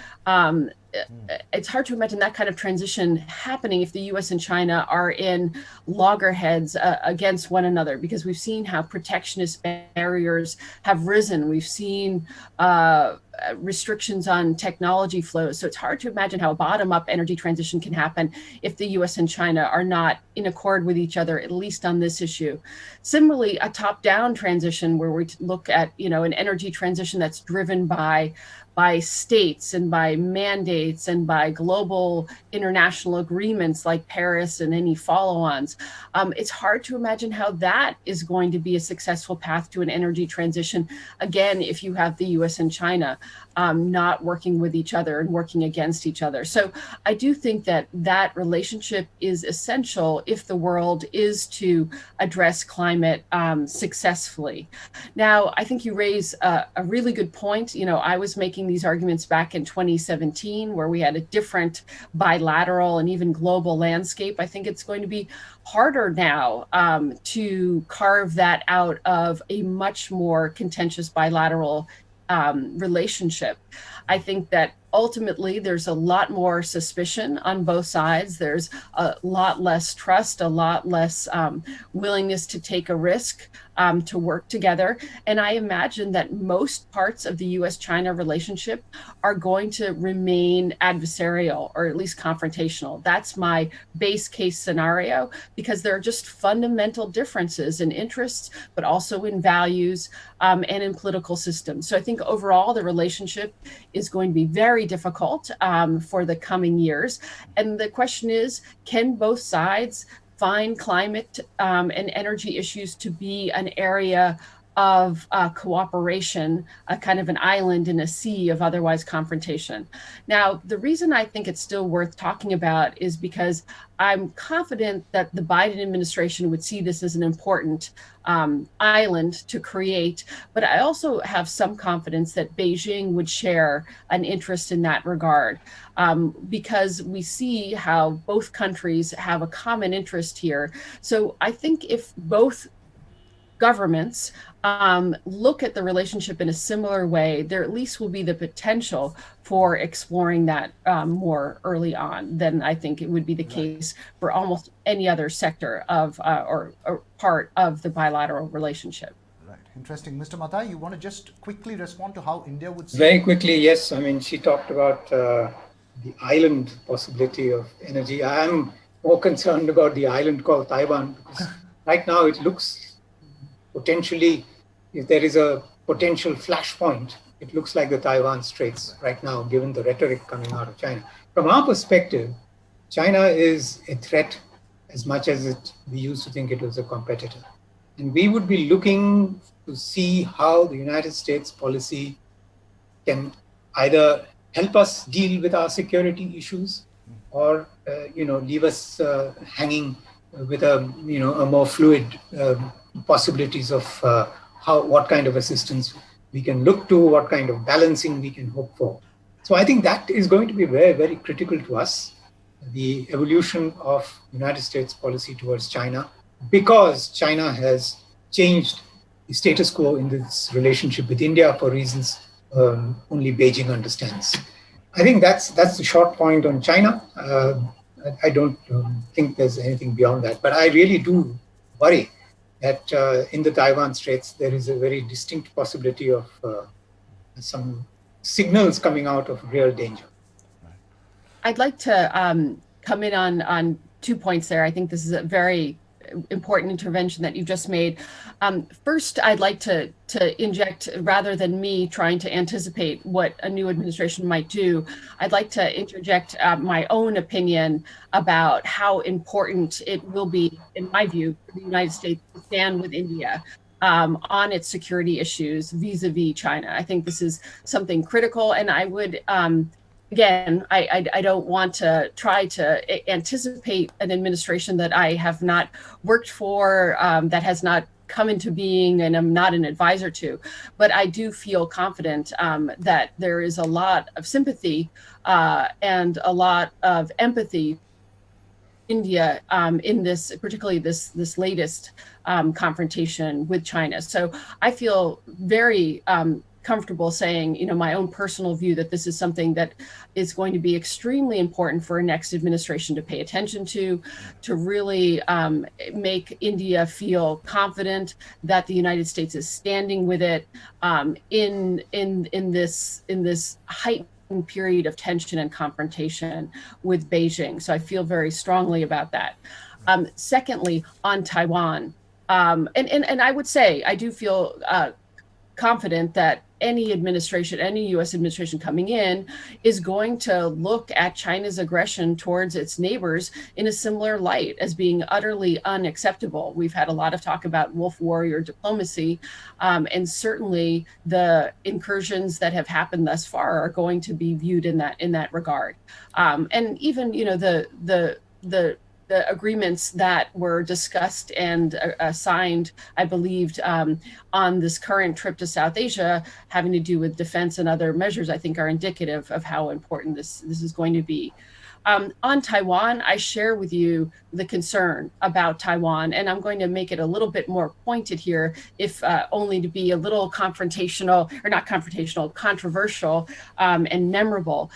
it's hard to imagine that kind of transition happening if the US and China are in loggerheads against one another, because we've seen how protectionist barriers have risen. We've seen restrictions on technology flows. So it's hard to imagine how a bottom-up energy transition can happen if the US and China are not in accord with each other, at least on this issue. Similarly, a top-down transition where we look at, an energy transition that's driven by states and by mandates and by global international agreements like Paris and any follow-ons. It's hard to imagine how that is going to be a successful path to an energy transition, again, if you have the US and China not working with each other and working against each other. So I do think that that relationship is essential if the world is to address climate successfully. Now, I think you raise a really good point. I was making these arguments back in 2017, where we had a different bilateral and even global landscape. I think it's going to be harder now to carve that out of a much more contentious bilateral relationship. I think that ultimately there's a lot more suspicion on both sides. There's a lot less trust, a lot less willingness to take a risk, to work together. And I imagine that most parts of the US-China relationship are going to remain adversarial, or at least confrontational. That's my base case scenario, because there are just fundamental differences in interests, but also in values and in political systems. So I think overall the relationship is going to be very difficult for the coming years. And the question is, can both sides find climate and energy issues to be an area of cooperation, a kind of an island in a sea of otherwise confrontation? Now, the reason I think it's still worth talking about is because I'm confident that the Biden administration would see this as an important island to create, but I also have some confidence that Beijing would share an interest in that regard, because we see how both countries have a common interest here. So I think if both governments look at the relationship in a similar way, there at least will be the potential for exploring that more early on than I think it would be the case for almost any other sector of or part of the bilateral relationship. Right. Interesting. Mr. Mathai, you want to just quickly respond to how India would see Very it? quickly, yes. I mean, she talked about the island possibility of energy. I am more concerned about the island called Taiwan, because right now it looks potentially, if there is a potential flashpoint, it looks like the Taiwan Straits right now, given the rhetoric coming out of China. From our perspective, China is a threat as much as we used to think it was a competitor. And we would be looking to see how the United States policy can either help us deal with our security issues or, leave us hanging with a more fluid possibilities of what kind of assistance we can look to, what kind of balancing we can hope for. So I think that is going to be very, very critical to us, the evolution of United States policy towards China, because China has changed the status quo in this relationship with India for reasons only Beijing understands. I think that's the short point on China. I don't think there's anything beyond that, but I really do worry that in the Taiwan Straits, there is a very distinct possibility of some signals coming out of real danger. I'd like to come in on 2 points there. I think this is a very important intervention that you just made. First, I'd like to inject, rather than me trying to anticipate what a new administration might do, I'd like to interject my own opinion about how important it will be, in my view, for the United States to stand with India on its security issues vis-a-vis China. I think this is something critical, and I would again, I don't want to try to anticipate an administration that I have not worked for, that has not come into being, and I'm not an advisor to. But I do feel confident that there is a lot of sympathy and a lot of empathy India in this, particularly this latest confrontation with China. So I feel very comfortable saying, my own personal view that this is something that is going to be extremely important for a next administration to pay attention to really make India feel confident that the United States is standing with it in this heightened period of tension and confrontation with Beijing. So I feel very strongly about that. Secondly, on Taiwan, and I would say I do feel confident that any administration, any US administration coming in is going to look at China's aggression towards its neighbors in a similar light as being utterly unacceptable. We've had a lot of talk about wolf warrior diplomacy, and certainly the incursions that have happened thus far are going to be viewed in that regard. And even, the agreements that were discussed and signed, I believed, on this current trip to South Asia, having to do with defense and other measures, I think are indicative of how important this is going to be. On Taiwan, I share with you the concern about Taiwan, and I'm going to make it a little bit more pointed here, if only to be a little confrontational, or not confrontational, controversial and memorable.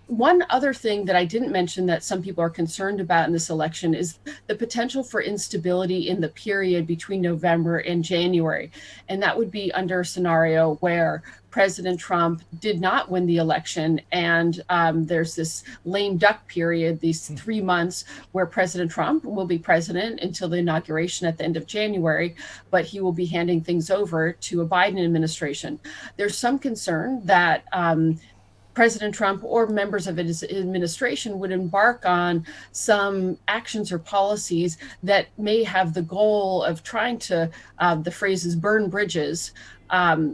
One other thing that I didn't mention that some people are concerned about in this election is the potential for instability in the period between November and January. And that would be under a scenario where President Trump did not win the election, and there's this lame duck period, these 3 months where President Trump will be president until the inauguration at the end of January, but he will be handing things over to a Biden administration. There's some concern that President Trump or members of his administration would embark on some actions or policies that may have the goal of trying to, the phrase is burn bridges,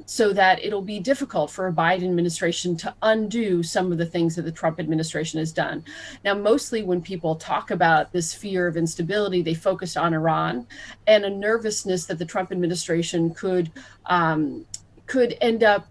so that it'll be difficult for a Biden administration to undo some of the things that the Trump administration has done. Now, mostly when people talk about this fear of instability, they focus on Iran and a nervousness that the Trump administration could end up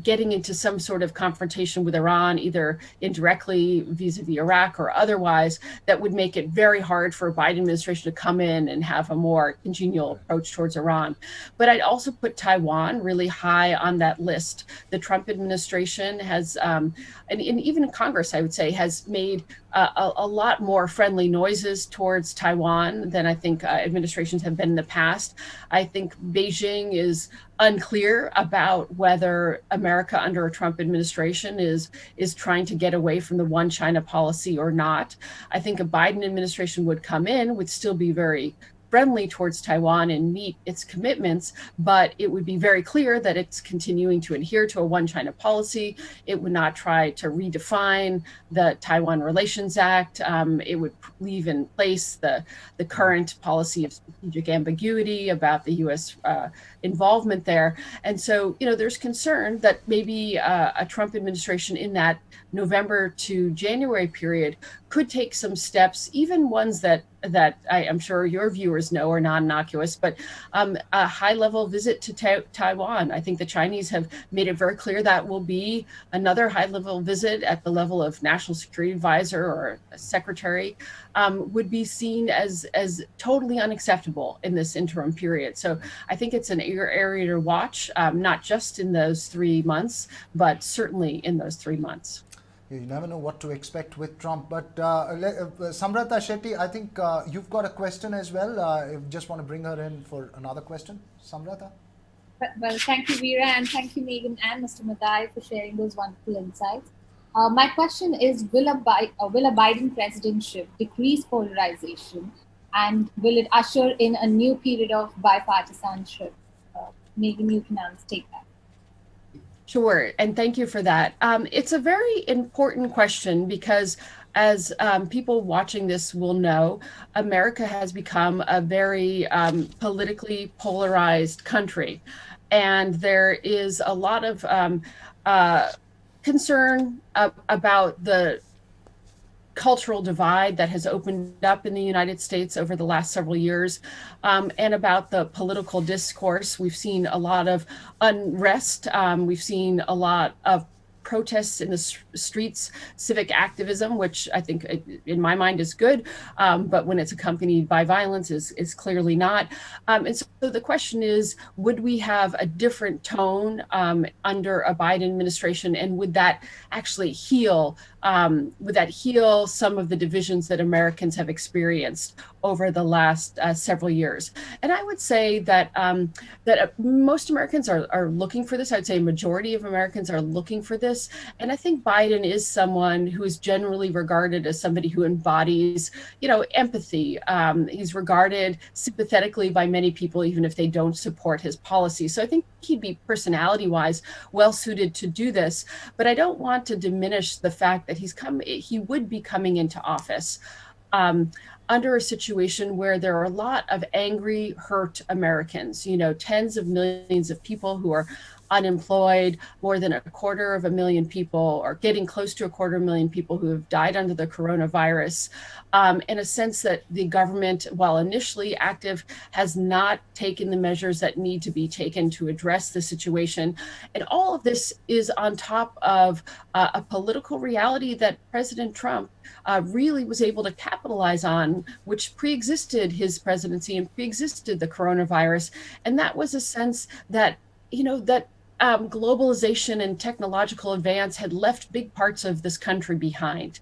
getting into some sort of confrontation with Iran, either indirectly vis-a-vis Iraq or otherwise, that would make it very hard for a Biden administration to come in and have a more congenial approach towards Iran. But I'd also put Taiwan really high on that list. The Trump administration has, and even Congress, I would say, has made a lot more friendly noises towards Taiwan than I think administrations have been in the past. I think Beijing is unclear about whether America under a Trump administration is trying to get away from the one China policy or not. I think a Biden administration would come in, would still be very friendly towards Taiwan and meet its commitments, but it would be very clear that it's continuing to adhere to a one China policy. It would not try to redefine the Taiwan Relations Act. It would leave in place the current policy of strategic ambiguity about the U.S. Involvement there. And so, there's concern that maybe a Trump administration in that November to January period could take some steps, even ones that I'm sure your viewers know are non-innocuous, but a high-level visit to Taiwan. I think the Chinese have made it very clear that will be another high-level visit at the level of national security advisor or secretary, would be seen as totally unacceptable in this interim period. So I think it's an area to watch, not just in those 3 months, but certainly in those 3 months. You never know what to expect with Trump. But Samrata Shetty, I think you've got a question as well. I just want to bring her in for another question. Samrata? Well, thank you, Veera, and thank you, Megan and Mr. Mathai, for sharing those wonderful insights. My question is, will a Biden presidentship decrease polarization, and will it usher in a new period of bipartisanship? Megan, you can take that. Sure, and thank you for that. It's a very important question because, as people watching this will know, America has become a very politically polarized country. And there is a lot of concern about the cultural divide that has opened up in the United States over the last several years, and about the political discourse. We've seen a lot of unrest. We've seen a lot of protests in the streets, civic activism, which I think in my mind is good, but when it's accompanied by violence is clearly not. And so the question is, would we have a different tone under a Biden administration, and would that actually heal some of the divisions that Americans have experienced over the last several years? And I would say that most Americans are looking for this. I would say a majority of Americans are looking for this. And I think Biden is someone who is generally regarded as somebody who embodies, empathy. He's regarded sympathetically by many people, even if they don't support his policy. So I think he'd be personality-wise well suited to do this. But I don't want to diminish the fact that he would be coming into office under a situation where there are a lot of angry, hurt Americans, tens of millions of people who are unemployed, more than 250,000 people, or getting close to 250,000 people who have died under the coronavirus, in a sense that the government, while initially active, has not taken the measures that need to be taken to address the situation. And all of this is on top of a political reality that President Trump really was able to capitalize on, which preexisted his presidency and preexisted the coronavirus. And that was a sense that, globalization and technological advance had left big parts of this country behind.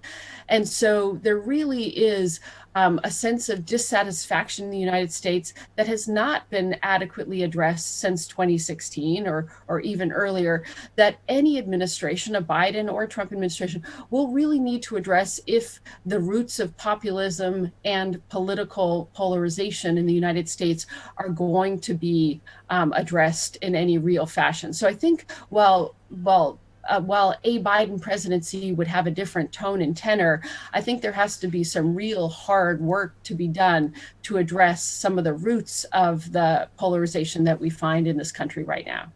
And so there really is a sense of dissatisfaction in the United States that has not been adequately addressed since 2016 or even earlier, that any administration, a Biden or a Trump administration, will really need to address if the roots of populism and political polarization in the United States are going to be addressed in any real fashion. So I think while a Biden presidency would have a different tone and tenor, I think there has to be some real hard work to be done to address some of the roots of the polarization that we find in this country right now.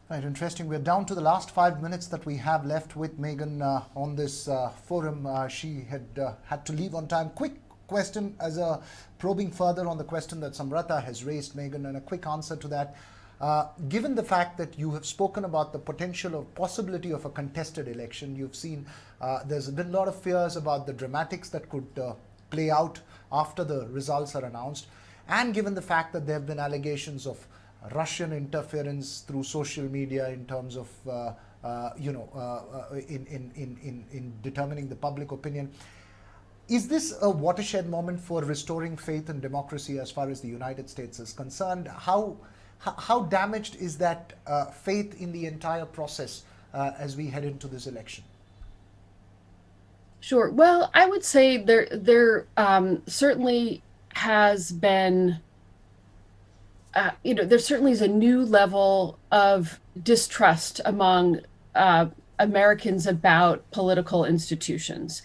Right, interesting. We're down to the last 5 minutes that we have left with Megan on this forum. She had to leave on time. Quick question as a probing further on the question that Samrata has raised, Megan, and a quick answer to that. Given the fact that you have spoken about the potential of possibility of a contested election, you've seen there's been a lot of fears about the dramatics that could play out after the results are announced, and given the fact that there have been allegations of Russian interference through social media in terms of in determining the public opinion. Is this a watershed moment for restoring faith and democracy as far as the United States is concerned? How damaged is that faith in the entire process as we head into this election? Sure. Well, I would say there certainly has been, there certainly is a new level of distrust among Americans about political institutions.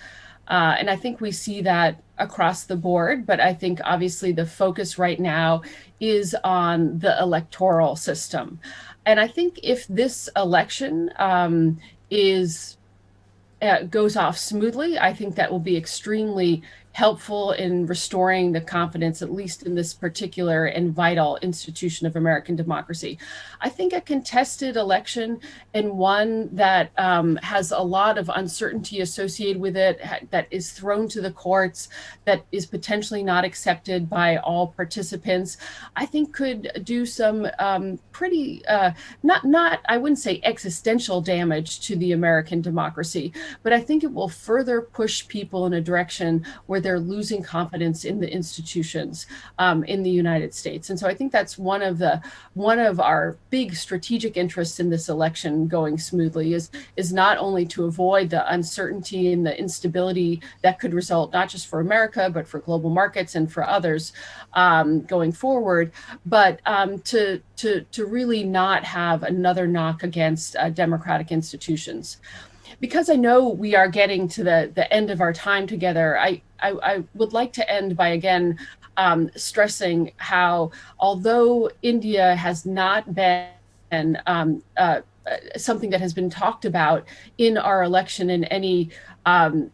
And I think we see that across the board, but I think obviously the focus right now is on the electoral system. And I think if this election goes off smoothly, I think that will be extremely helpful in restoring the confidence, at least in this particular and vital institution of American democracy. I think a contested election, and one that has a lot of uncertainty associated with it, that is thrown to the courts, that is potentially not accepted by all participants, I think could do some pretty, I wouldn't say existential damage to the American democracy, but I think it will further push people in a direction where they're losing confidence in the institutions in the United States. And so I think that's one of our big strategic interests in this election going smoothly is not only to avoid the uncertainty and the instability that could result not just for America, but for global markets and for others going forward, but to really not have another knock against democratic institutions. Because I know we are getting to the end of our time together, I would like to end by again stressing how, although India has not been something that has been talked about in our election in any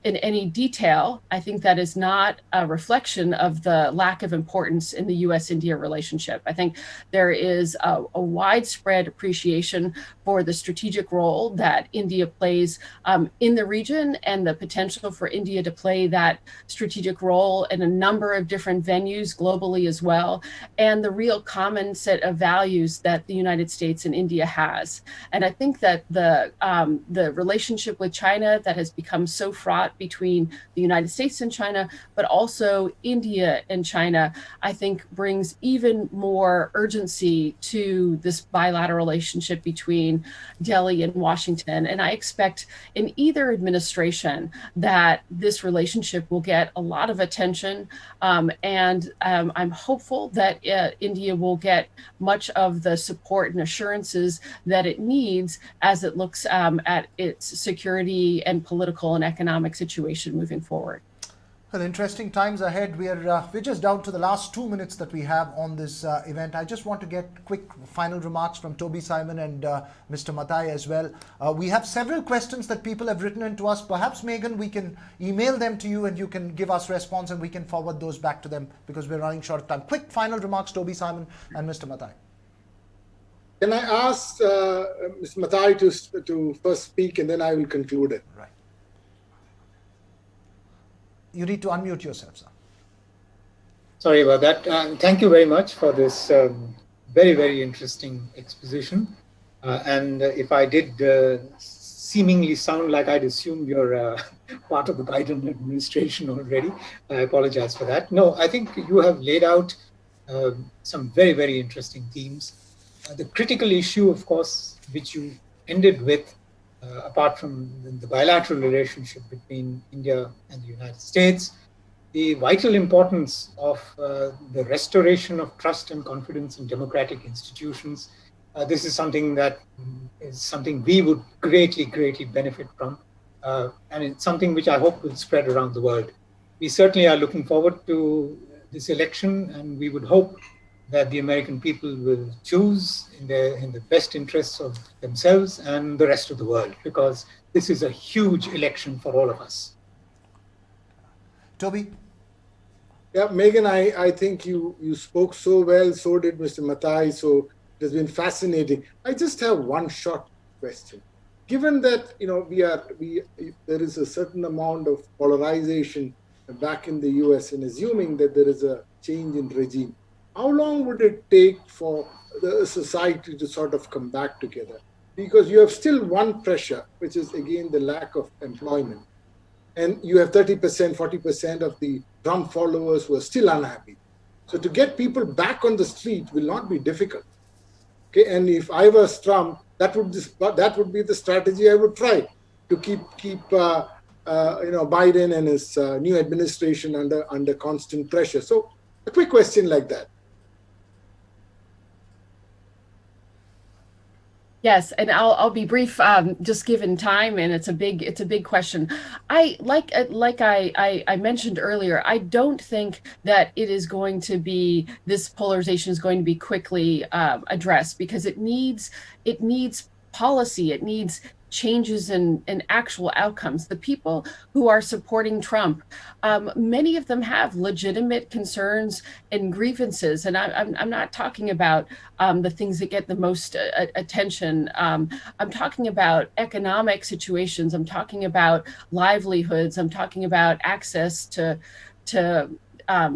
in any detail, I think that is not a reflection of the lack of importance in the US-India relationship. I think there is a widespread appreciation for the strategic role that India plays in the region, and the potential for India to play that strategic role in a number of different venues globally as well, and the real common set of values that the United States and India has. And I think that the relationship with China that has become so fraught between the United States and China, but also India and China, I think brings even more urgency to this bilateral relationship between Delhi and Washington. And I expect in either administration that this relationship will get a lot of attention. I'm hopeful that India will get much of the support and assurances that it needs as it looks at its security and political and economic situation moving forward. Well, interesting times ahead. We're just down to the last 2 minutes that we have on this event. I just want to get quick final remarks from Toby Simon and Mr. Mathai as well. We have several questions that people have written in to us. Perhaps, Megan, we can email them to you and you can give us response and we can forward those back to them because we're running short of time. Quick final remarks, Toby Simon and Mr. Mathai. Can I ask Mr. Mathai to first speak and then I will conclude it? Right. You need to unmute yourself, sir. Sorry about that. Thank you very much for this very, very interesting exposition. And if I did seemingly sound like I'd assumed you're part of the Biden administration already, I apologize for that. No, I think you have laid out some very, very interesting themes. The critical issue, of course, which you ended with, apart from the bilateral relationship between India and the United States, the vital importance of the restoration of trust and confidence in democratic institutions. This is something that is something we would greatly, greatly benefit from. And it's something which I hope will spread around the world. We certainly are looking forward to this election, and we would hope that the American people will choose in the best interests of themselves and the rest of the world, because this is a huge election for all of us. Toby? Yeah, Megan, I think you spoke so well, so did Mr. Mathai, so it has been fascinating. I just have one short question. Given that there is a certain amount of polarization back in the US, and assuming that there is a change in regime, how long would it take for the society to sort of come back together? Because you have still one pressure, which is again the lack of employment. And you have 30%, 40% of the Trump followers who are still unhappy. So to get people back on the street will not be difficult. Okay, and if I was Trump, that would be the strategy I would try to keep Biden and his new administration under constant pressure. So a quick question like that. Yes, and I'll be brief, just given time, and it's a big question. I mentioned earlier, I don't think that this polarization is going to be quickly addressed, because it needs policy, it needs changes in actual outcomes. The people who are supporting Trump, many of them have legitimate concerns and grievances. And I'm not talking about the things that get the most attention. I'm talking about economic situations. I'm talking about livelihoods. I'm talking about access to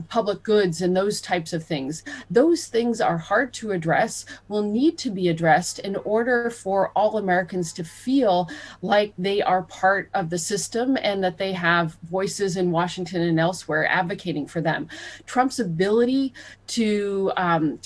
public goods and those types of things. Those things are hard to address, will need to be addressed in order for all Americans to feel like they are part of the system and that they have voices in Washington and elsewhere advocating for them. Trump's ability to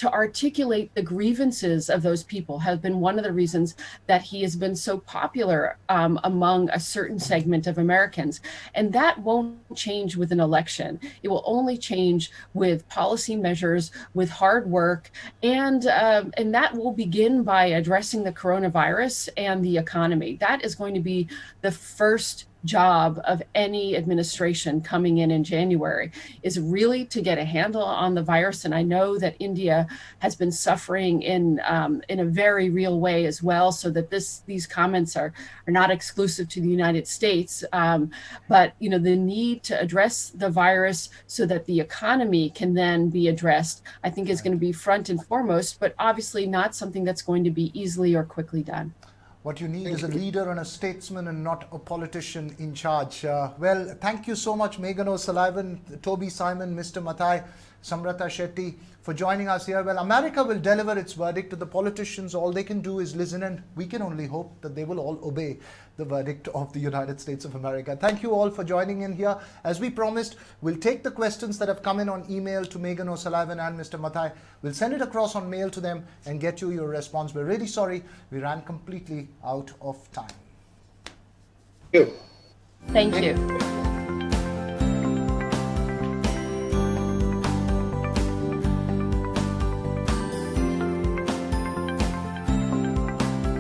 articulate the grievances of those people has been one of the reasons that he has been so popular among a certain segment of Americans. And that won't change with an election. It will only change with policy measures, with hard work, and that will begin by addressing the coronavirus and the economy. That is going to be the first job of any administration coming in January is really to get a handle on the virus. And I know that India has been suffering in a very real way as well, so that these comments are not exclusive to the United States. But the need to address the virus so that the economy can then be addressed, I think is going to be front and foremost, but obviously not something that's going to be easily or quickly done. What you need is a leader and a statesman and not a politician in charge. Well, thank you so much, Megan O'Sullivan, Toby Simon, Mr. Mathai, Samrata Shetty, for joining us here. Well, America will deliver its verdict to the politicians. All they can do is listen, and we can only hope that they will all obey the verdict of the United States of America. Thank you all for joining in here. As we promised, we'll take the questions that have come in on email to Megan O'Sullivan and Mr. Mathai. We'll send it across on mail to them and get you your response. We're really sorry we ran completely out of time. Thank you. Thank you.